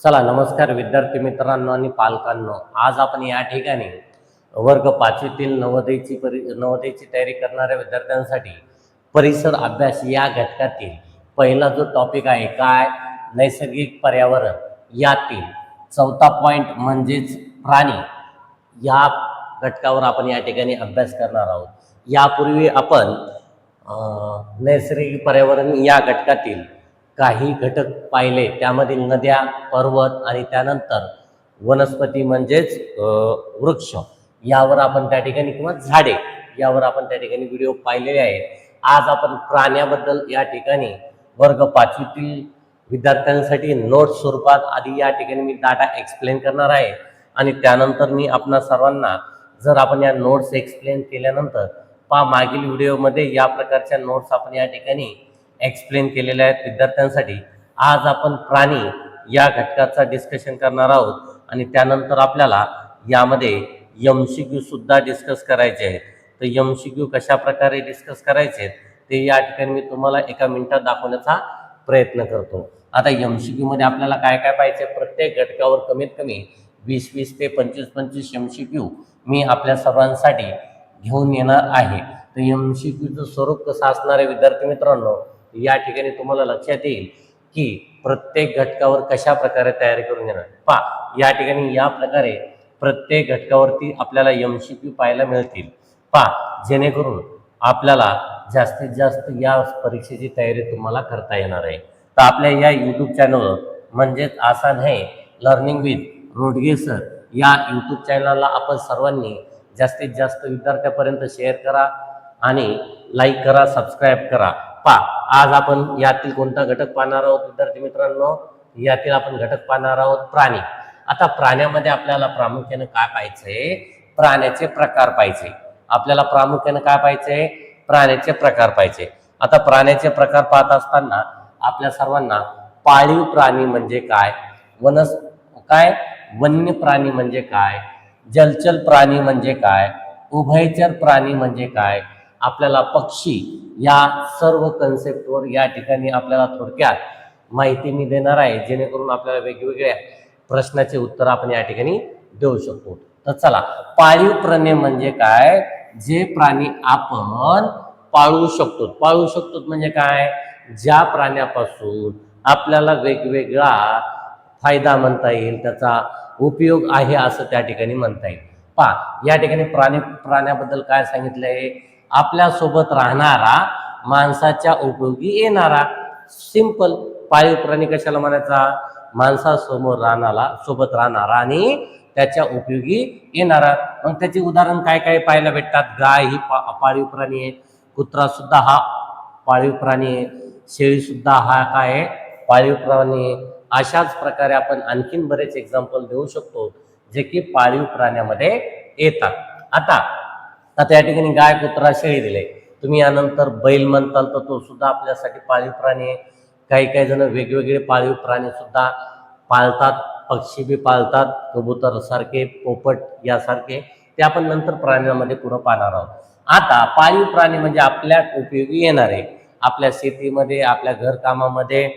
चला नमस्कार विद्यार्थी मित्रांनो आणि पालकांनो. आज आपण या ठिकाणी वर्ग 5वीतील नवोदयची तयारी करणाऱ्या विद्यार्थ्यांसाठी परिसर अभ्यास या घटकातील पहिला जो टॉपिक आहे काय नैसर्गिक पर्यावरण यातील चौथा पॉइंट म्हणजेच प्राणी या घटकावर आपण या ठिकाणी अभ्यास करणार आहोत. यापूर्वी आपण नैसर्गिक पर्यावरण या घटकातील काही घटक पाहिले, त्यामधील नद्या, पर्वत आणि त्यानंतर वनस्पती म्हणजेच वृक्ष यावर आपण त्या ठिकाणी किंवा झाडे यावर आपण त्या ठिकाणी व्हिडिओ पाहिलेले आहेत. आज आपण प्राण्याबद्दल या ठिकाणी वर्ग 5वीतील विद्यार्थ्यांसाठी नोट स्वरूपात आधी या ठिकाणी मी डाटा एक्सप्लेन करणार आहे आणि त्यानंतर मी आपणा सर्वांना जर आपण या नोट्स एक्सप्लेन केल्यानंतर मागील व्हिडिओमध्ये या प्रकारच्या नोट्स आपण या ठिकाणी एक्सप्लेन केलेल्या आहेत विद्यार्थ्यांसाठी. आज आपण प्राणी या घटकाचा डिस्कशन करणार आहोत आणि त्यानंतर आपल्याला यामध्ये MCQ सुद्धा डिस्कस करायचे आहेत. तर MCQ कशा प्रकारे डिस्कस करायचे ते या ठिकाणी मी तुम्हाला एका मिनिटात दाखवण्याचा प्रयत्न करतो. आता MCQ मध्ये आपल्याला काय काय पाहिजे, प्रत्येक घटकावर कमीत कमी 20-20 ते 25-25 MCQ मी आपल्या सर्वांसाठी घेऊन येणार आहे. तर MCQचं स्वरूप कसं असणार आहे विद्यार्थी मित्रांनो, या ठिकाणी तुम्हाला लक्षात येईल की प्रत्येक घटकावर कशा प्रकारे तयारी करून घेणार. या ठिकाणी या प्रकारे प्रत्येक घटकावरती आपल्याला MCQ पाहायला मिळतील. जेणेकरून आपल्याला जास्तीत जास्त या परीक्षेची तयारी तुम्हाला करता येणार आहे. तर आपल्या या यूट्यूब चॅनलवर म्हणजेच आसान है लर्निंग विथ रोडगे सर या यूट्यूब चॅनलला आपण सर्वांनी जास्तीत जास्त विद्यार्थ्यापर्यंत शेअर करा आणि लाईक करा, सबस्क्राईब करा. आज आपण यातील कोणता घटक पाहणार आहोत विद्यार्थी मित्रांनो, यातील आपण घटक पाहणार आहोत प्राणी. आता प्राण्यामध्ये आपल्याला प्रामुख्याने काय पाहायचंय, प्राण्याचे प्रकार पाहिजे. आपल्याला प्रामुख्याने काय पाहिजे, प्राण्याचे प्रकार पाहिजे. आता प्राण्याचे प्रकार पाहत असताना आपल्या सर्वांना पाळीव प्राणी म्हणजे काय, वन्य प्राणी म्हणजे काय, जलचर प्राणी म्हणजे काय, उभयचर प्राणी म्हणजे काय, आपल्याला पक्षी या सर्व कन्सेप्टवर या ठिकाणी आपल्याला थोडक्यात माहिती मी देणार आहे, जेणेकरून आपल्याला वेगवेगळ्या प्रश्नाचे उत्तर आपण या ठिकाणी देऊ शकतो. तर चला, पाळीव प्राणी म्हणजे काय, जे प्राणी आपण पाळू शकतो म्हणजे काय, ज्या प्राण्यापासून आपल्याला वेगवेगळा फायदा म्हणता येईल, त्याचा उपयोग आहे असं त्या ठिकाणी म्हणता येईल. या ठिकाणी प्राण्याबद्दल काय सांगितलंय, आपल्यासोबत राहणारा, माणसाच्या उपयोगी येणारा. सिंपल. पाळीव प्राणी कशाला म्हणायचा, माणसासमोर सोबत राहणारा आणि त्याच्या उपयोगी येणारा. मग त्याचे उदाहरण काय काय पाहायला भेटतात, गाय ही पाळीव प्राणी आहे, कुत्रा सुद्धा हा पाळीव प्राणी आहे, शेळी सुद्धा हा काय आहे, पाळीव प्राणी आहे. अशाच प्रकारे आपण आणखीन बरेच एक्झाम्पल देऊ शकतो जे की पाळीव प्राण्यामध्ये येतात. आता या ठिकाणी गाय, कुत्रा, शेळी दिले. तुम्ही यानंतर बैल म्हणताल तर तो सुद्धा आपल्यासाठी पाळीव प्राणी आहे. काही जण वेगवेगळे पाळीव प्राणी सुद्धा पाळतात, पक्षी बी पाळतात, कबूतर सारखे, पोपट यासारखे. ते आपण नंतर प्राण्यांमध्ये पुढे पाहणार आहोत. आता पाळीव प्राणी म्हणजे आपल्या उपयोगी येणारे, आपल्या शेतीमध्ये, आपल्या घरकामामध्ये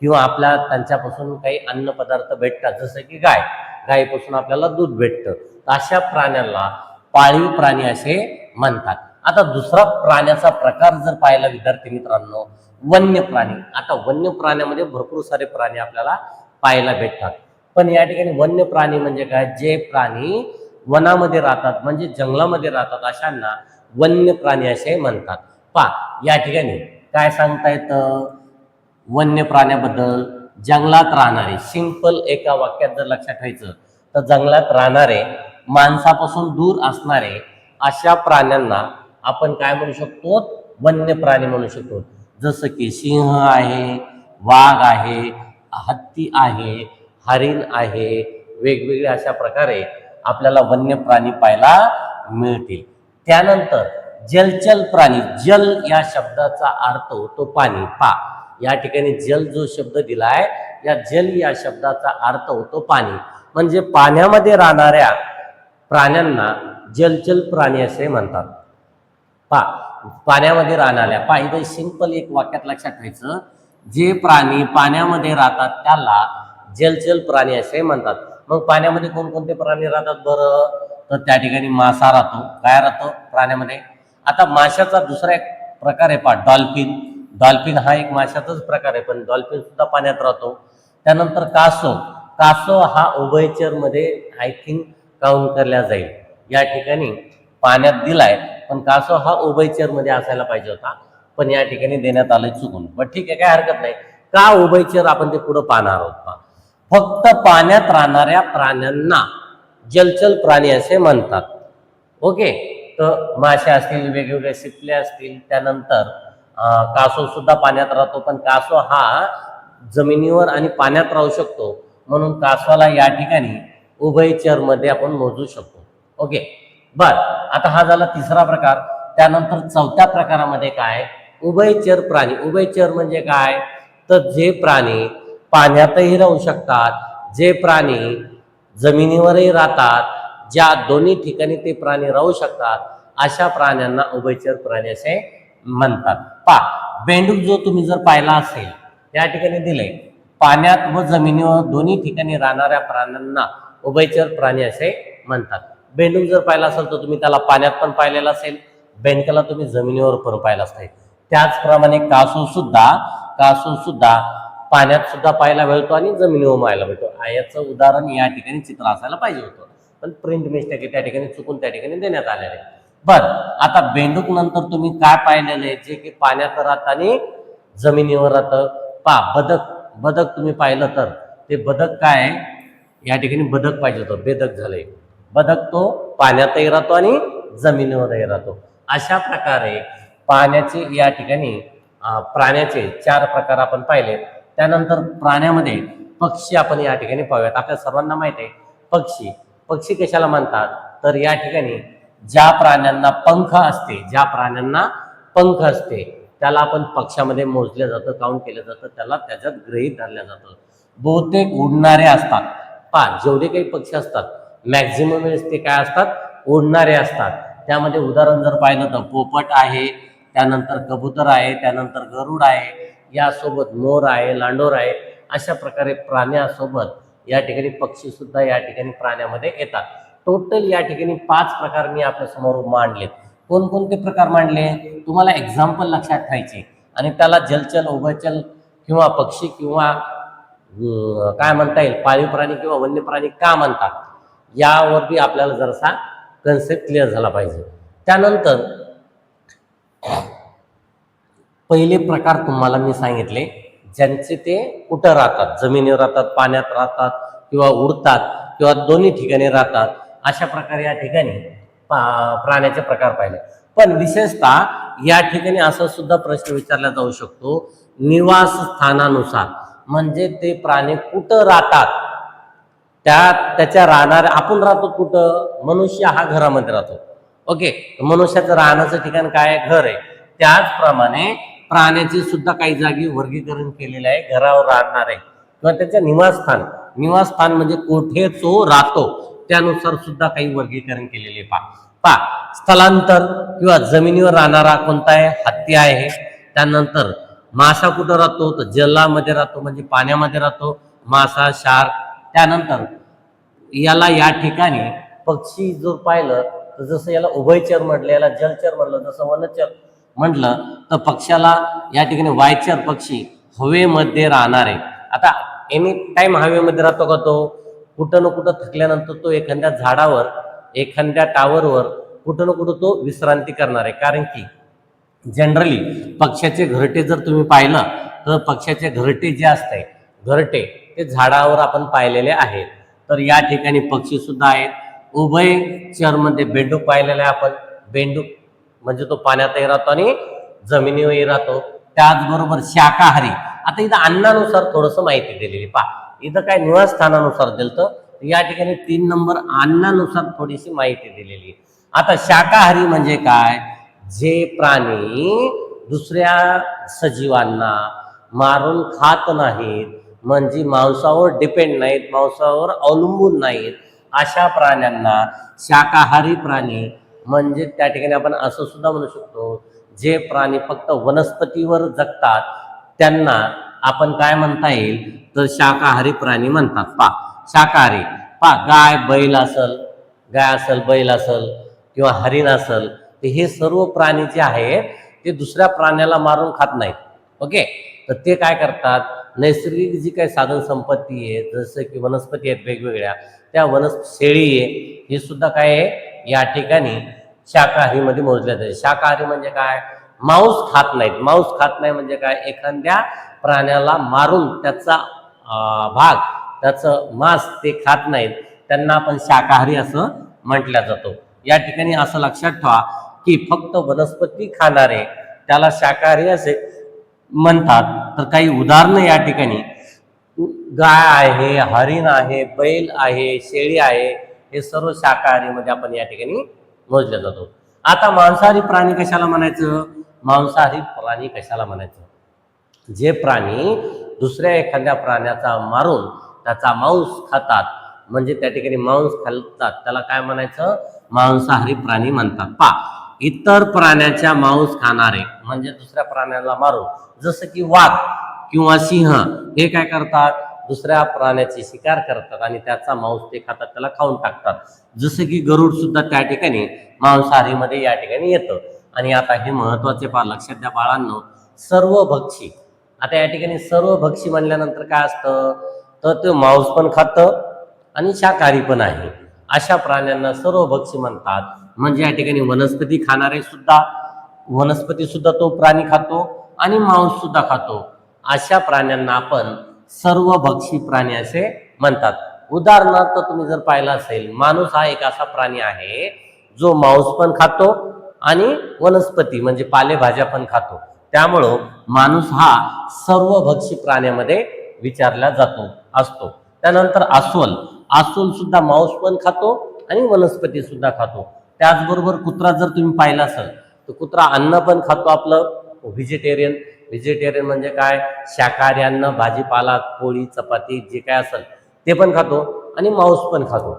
किंवा त्यांच्यापासून काही अन्न पदार्थ भेटतात, जसं की गायीपासून आपल्याला दूध भेटतं. अशा प्राण्यांना पाळीव प्राणी असे म्हणतात. आता दुसरा प्राण्याचा प्रकार जर पाहिला विद्यार्थी मित्रांनो, वन्य प्राणी. आता वन्य प्राण्यामध्ये भरपूर सारे प्राणी आपल्याला पाहायला भेटतात. पण या ठिकाणी वन्य प्राणी म्हणजे काय, जे प्राणी वनामध्ये राहतात म्हणजे जंगलामध्ये राहतात अशांना वन्य प्राणी असे म्हणतात. या ठिकाणी काय सांगता येतं वन्य प्राण्याबद्दल, जंगलात राहणारे. सिंपल एका वाक्यात जर लक्षात ठेवायचं तर जंगलात राहणारे, माणसापासून दूर असणारे अशा प्राण्यांना आपण काय म्हणू शकतो, वन्य प्राणी म्हणू शकतो. जसं की सिंह आहे, वाघ आहे, हत्ती आहे, हरिण आहे, वेगवेगळे अशा प्रकारे आपल्याला वन्य प्राणी पाहायला मिळतील. त्यानंतर जलचर प्राणी. जल या शब्दाचा अर्थ होतो पाणी. या ठिकाणी जल जो शब्द दिलाय, या जल या शब्दाचा अर्थ होतो पाणी. म्हणजे पाण्यामध्ये राहणाऱ्या प्राण्यांना जलचर प्राणी असे म्हणतात. पाण्यामध्ये राहणाऱ्या, इथे सिंपल एक वाक्यात लक्षात ठेवायचं, जे प्राणी पाण्यामध्ये राहतात त्याला जलचर प्राणी असे म्हणतात. मग पाण्यामध्ये कोणकोणते प्राणी राहतात बरं? तर त्या ठिकाणी मासा राहतो. काय राहतो प्राण्यामध्ये? आता माशाचा दुसरा एक प्रकार आहे डॉल्फिन. डॉल्फिन हा एक माशाचाच प्रकार आहे, पण डॉल्फिन सुद्धा पाण्यात राहतो. त्यानंतर कासव. कासव हा उभयचरमध्ये आय थिंक काउंट केला जाईल. या ठिकाणी पाण्यात दिलाय, पण कासव हा उभयचरमध्ये असायला पाहिजे होता, पण या ठिकाणी देण्यात आलंय चुकून. पण ठीक आहे, काय हरकत नाही. का उभयचर आपण ते पुढे पाहणार आहोत. फक्त पाण्यात राहणाऱ्या प्राण्यांना जलचर प्राणी असे म्हणतात. ओके, तर मासे असतील, वेगवेगळे शिपले असतील, त्यानंतर कासव सुद्धा पाण्यात राहतो, पण कासव हा जमिनीवर आणि पाण्यात राहू शकतो, म्हणून कासवाला या ठिकाणी उभयचर मध्ये आपण मोजू शकतो. ओके, बर. आता हा झाला तिसरा प्रकार. त्यानंतर चौथ्या प्रकारामध्ये काय? उभयचर प्राणी. उभयचर म्हणजे काय? तर जे प्राणी पाण्यातही राहू शकतात, जे प्राणी जमिनीवरही राहतात, ज्या दोन्ही ठिकाणी ते प्राणी राहू शकतात, अशा प्राण्यांना उभयचर प्राणी असे म्हणतात. बेंडूक जो तुम्ही जर पाहिला असेल, त्या ठिकाणी दिले पाण्यात व जमिनीवर दोन्ही ठिकाणी राहणाऱ्या प्राण्यांना उभयचर प्राणी असे म्हणतात. बेंडूक जर पाहिला असेल तर तुम्ही त्याला पाण्यात पण पाहिलेला असेल, बेंडकाला तुम्ही जमिनीवर पण पाहिला असेल. त्याचप्रमाणे कासव सुद्धा पाण्यात सुद्धा पाहायला मिळतो आणि जमिनीवर पाहायला मिळतो. याचं उदाहरण या ठिकाणी चित्र असायला पाहिजे होतं, पण प्रिंट मिस्टेक त्या ठिकाणी चुकून त्या ठिकाणी देण्यात आलेले आहे. बरं, आता बेंडूक नंतर तुम्ही काय पाहिलेलं आहे? जे की पाण्यात राहत आणि जमिनीवर राहतं. बदक तुम्ही पाहिलं तर ते बदक काय? या ठिकाणी बदक पाहिजे होतं, बेदक झालंय. बदक तो पाण्यातही राहतो आणि जमिनीवरही राहतो. अशा प्रकारे पाण्याचे या ठिकाणी प्राण्याचे 4 प्रकार आपण पाहिले. त्यानंतर प्राण्यामध्ये पक्षी आपण या ठिकाणी पाहूयात. आपल्या सर्वांना माहित आहे पक्षी कशाला म्हणतात? तर या ठिकाणी ज्या प्राण्यांना पंख असते त्याला आपण पक्षामध्ये मोजलं जातं, काउंट केलं जातं, त्याला त्याच्यात गृहीत धरलं जातं. बहुतेक उडणारे असतात. जेवढे काही पक्षी असतात मॅक्झिमम वेळेस ते काय असतात? उडणारे असतात. त्यामध्ये उदाहरण जर पाहिलं तर पोपट आहे, त्यानंतर कबूतर आहे, त्यानंतर गरुड आहे, यासोबत मोर आहे, लांडोर आहे. अशा प्रकारे प्राण्यासोबत या ठिकाणी पक्षी सुद्धा या ठिकाणी प्राण्यामध्ये येतात. टोटल या ठिकाणी 5 प्रकार मी आपल्या समोर मांडलेत. कोणकोणते प्रकार मांडले? तुम्हाला एक्झाम्पल लक्षात ठेवायचे आणि त्याला जलचर, उभयचर किंवा पक्षी किंवा काय म्हणता येईल, पाळीव प्राणी किंवा वन्य प्राणी का म्हणतात, यावरती आपल्याला जरासा कन्सेप्ट क्लिअर झाला पाहिजे. त्यानंतर पहिले प्रकार तुम्हाला मी सांगितले, ज्यांचे ते कुठं राहतात, जमिनीवर राहतात, पाण्यात राहतात, किंवा उडतात, किंवा दोन्ही ठिकाणी राहतात. अशा प्रकारे या ठिकाणी प्राण्याचे प्रकार पाहिले. पण विशेषतः या ठिकाणी असा सुद्धा प्रश्न विचारला जाऊ शकतो, निवास स्थानानुसार, म्हणजे ते प्राणी कुठं राहतात, त्याच्या राहणाऱ्या. आपण राहतो कुठं? मनुष्य हा घरामध्ये राहतो. ओके, मनुष्याचं राहण्याचं ठिकाण काय? घर आहे. त्याचप्रमाणे प्राण्याचे सुद्धा काही जागी वर्गीकरण केलेले आहे, घरावर राहणारे किंवा त्याच्या निवासस्थान म्हणजे कोठे तो राहतो, त्यानुसार सुद्धा काही वर्गीकरण केलेले. स्थलांतर किंवा जमिनीवर राहणारा कोणता आहे? हत्ती आहे. त्यानंतर मासा कुठं राहतो? तर जलामध्ये राहतो, म्हणजे पाण्यामध्ये राहतो मासा, शार्क. त्यानंतर याला या ठिकाणी पक्षी जर पाहिलं तर जसं याला उभयचर म्हटलं, याला जलचर म्हटलं, जसं वनचर म्हटलं, तर पक्षाला या ठिकाणी वायचर पक्षी हवेमध्ये राहणारे. आता एनी टाइम हवेमध्ये राहतो का तो? कुठं ना कुठं थकल्यानंतर तो एखाद्या झाडावर, एखाद्या टावरवर कुठं ना कुठं तो विश्रांती करणार आहे. कारण की जनरली पक्ष्याचे घरटे जर तुम्ही पाहिलं तर पक्ष्याचे घरटे जे असते, ते झाडावर आपण पाहिलेले आहेत. तर या ठिकाणी पक्षी सुद्धा आहेत. उभयचरमध्ये बेंडूक पाहिलेला आहे आपण. बेंडूक म्हणजे तो पाण्यातही राहतो आणि जमिनीवरही राहतो. त्याचबरोबर शाकाहारी. आता इथं अन्नानुसार थोडंसं माहिती दिलेली. इथं काय निवासस्थानानुसार दिलं, या ठिकाणी 3 नंबर अन्नानुसार थोडीशी माहिती दिलेली. आता शाकाहारी म्हणजे काय? जे प्राणी दुसऱ्या सजीवांना मारून खात नाहीत, म्हणजे मांसावर डिपेंड नाहीत, मांसावर अवलंबून नाहीत, अशा प्राण्यांना शाकाहारी प्राणी म्हणजे. त्या ठिकाणी आपण असं सुद्धा म्हणू शकतो, जे प्राणी फक्त वनस्पतीवर जगतात त्यांना आपण काय म्हणता येईल तर शाकाहारी प्राणी म्हणतात. शाकाहारी गाय बैल असल बैल असल किंवा हरिण असल, तर हे सर्व प्राणी जे आहेत ते दुसऱ्या प्राण्याला मारून खात नाहीत. ओके, तर ते काय करतात, नैसर्गिक जी काही साधन संपत्ती आहे जसं की वनस्पती आहेत वेगवेगळ्या, त्या शेळी आहे, हे सुद्धा काय आहे या ठिकाणी शाकाहारीमध्ये मोजल्या जाते. शाकाहारी म्हणजे काय, मांस खात नाहीत. मांस खात नाही म्हणजे काय, एखाद्या प्राण्याला मारून त्याचा भाग, त्याचं मांस ते खात नाहीत, त्यांना आपण शाकाहारी असं म्हटलं जातो. या ठिकाणी असं लक्षात ठेवा की फक्त वनस्पती खाणारे त्याला शाकाहारी असे म्हणतात. तर काही उदाहरणं या ठिकाणी, गाय आहे, हरिण आहे, बैल आहे, शेळी आहे, हे सर्व शाकाहारीमध्ये आपण या ठिकाणी मोजले जातो. आता मांसाहारी प्राणी कशाला म्हणायचं, मांसाहारी प्राणी कशाला म्हणायचं, जे प्राणी दुसऱ्या एखाद्या प्राण्याचा मारून त्याचा मांस खातात, म्हणजे त्या ठिकाणी मांस खातात, त्याला काय म्हणायचं, मांसाहारी प्राणी म्हणतात. इतर प्राण्याच्या मांस खाणारे म्हणजे दुसऱ्या प्राण्याला मारून, जसं की वाघ किंवा सिंह हे काय करतात, दुसऱ्या प्राण्याची शिकार करतात आणि त्याचा मांस ते खातात, त्याला खाऊन टाकतात. जसं की गरुड सुद्धा त्या ठिकाणी मांसाहारीमध्ये या ठिकाणी येतं. आणि आता हे महत्वाचे लक्षात द्या बाळांनो, सर्व भक्षी. आता या ठिकाणी सर्व भक्षी म्हणल्यानंतर काय असतं, तर ते मांस पण खातं आणि शाकाहारी पण आहे, अशा प्राण्यांना सर्व भक्षी म्हणतात. म्हणजे या ठिकाणी वनस्पती खाणारे सुद्धा, वनस्पती सुद्धा तो प्राणी खातो आणि मांस सुद्धा खातो, अशा प्राण्यांना आपण सर्व भक्षी प्राणी असे म्हणतात. उदाहरणार्थ तुम्ही जर पाहिलं असेल, माणूस हा एक असा प्राणी आहे जो मांस पण खातो आणि वनस्पती म्हणजे पालेभाज्या पण खातो. त्यामुळं माणूस हा सर्व भक्षी प्राण्यामध्ये विचारला असतो. त्यानंतर अस्वल सुद्धा मांस पण खातो आणि वनस्पती सुद्धा खातो. त्याचबरोबर कुत्रा जर तुम्ही पाहिला असेल, तर कुत्रा अन्न पण खातो, आपलं व्हेजिटेरियन म्हणजे काय, शाकाहारी अन्न, भाजीपाला, पोळी, चपाती जे काय असेल ते पण खातो आणि मांस पण खातो.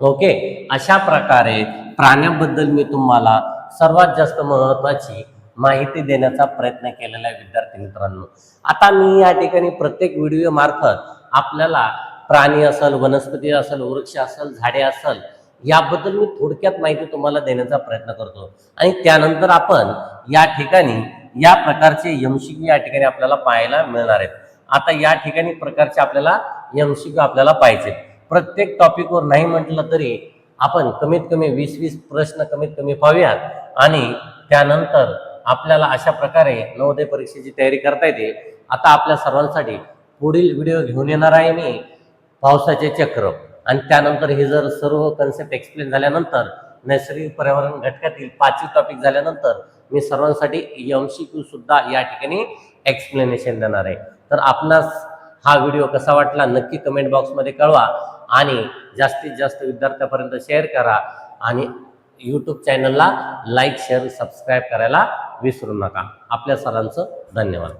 ओके, अशा प्रकारे प्राण्यांबद्दल मी तुम्हाला सर्वात जास्त महत्वाची माहिती देण्याचा प्रयत्न केलेला आहे विद्यार्थी मित्रांनो. आता मी या ठिकाणी प्रत्येक व्हिडिओ मार्फत आपल्याला प्राणी असेल, वनस्पती असेल, वृक्ष असेल, झाडे असेल, याबद्दल मी थोडक्यात माहिती तुम्हाला देण्याचा प्रयत्न करतो. आणि त्यानंतर आपण या ठिकाणी या प्रकारचे MCQ या ठिकाणी आपल्याला पाहायला मिळणार आहेत. आता या ठिकाणी प्रकारचे आपल्याला MCQ आपल्याला पाहिजे. प्रत्येक टॉपिकवर नाही म्हटलं तरी आपण कमीत कमी 20-20 प्रश्न कमीत कमी पाहूयात, आणि त्यानंतर आपल्याला अशा प्रकारे नवोदय परीक्षेची तयारी करता येते. आता आपल्या सर्वांसाठी पुढील व्हिडिओ घेऊन येणार आहे मी पावसाचे चक्र, आणि त्यानंतर हे जर सर्व कन्सेप्ट एक्सप्लेन झाल्यानंतर नैसर्गिक पर्यावरण घटकातील 5 टॉपिक झाल्यानंतर मी सर्वांसाठी MCQ सुद्धा या ठिकाणी एक्सप्लेनेशन देणार आहे. तर आपणास हा व्हिडिओ कसा वाटला नक्की कमेंट बॉक्समध्ये कळवा, आणि जास्तीत जास्त विद्यार्थ्यांपर्यंत शेअर करा, आणि यूट्यूब चॅनलला लाईक, शेअर, सबस्क्राईब करायला विसरू नका. आपल्या सर्वांचं धन्यवाद.